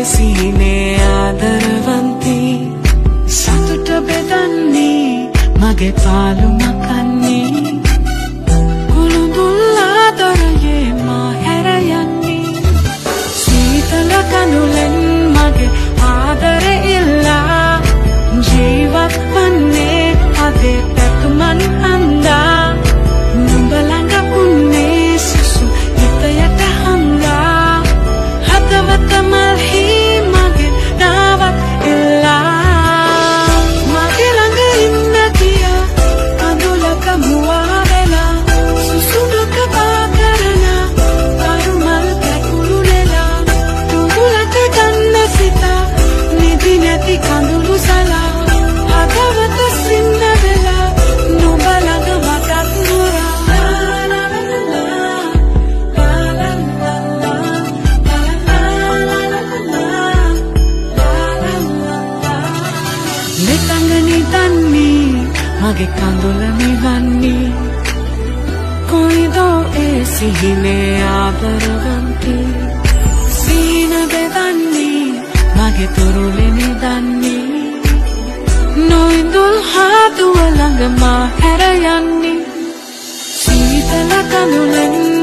සිහිනේ ආදරවන්තී සතුට බෙදන්නේ මගේ පාළු මකන්නේ කුළුඳුල් ආදරයේ මා හැර යන්නේ සීතල කඳුලෙන් මගේ ආදරය ඉල්ලා ජීවත් වන්නේ අදේ පැතුමන් අන්දා නුඹ ළඟ උන්නේ සුසු හිතයට හංගා හදවත මල්හි මගේ නාවත් ඉල්ලා මගේ ළඟ ඉන්න කියා කඳුලක මුවා වෙලා සුසුමක පා කරලා කරුමල් කැකුළු නෙලා තුඹුලට ගන්න සිතා නිදි නැති කඳුළු සලා හදවත සින්න වෙලා නුඹ ළඟ මටත් නුරා මගේ කඳුල නිවන්නේ කොයිදෝ ඒ සිහිනේ ආදරවන්තී සීන බෙදන්නේ මගේ තුරුලේ නිදන්නේ නොඉඳුල් හාදුව ළඟ මා හැර යන්නේ සීතල කඳුලෙන්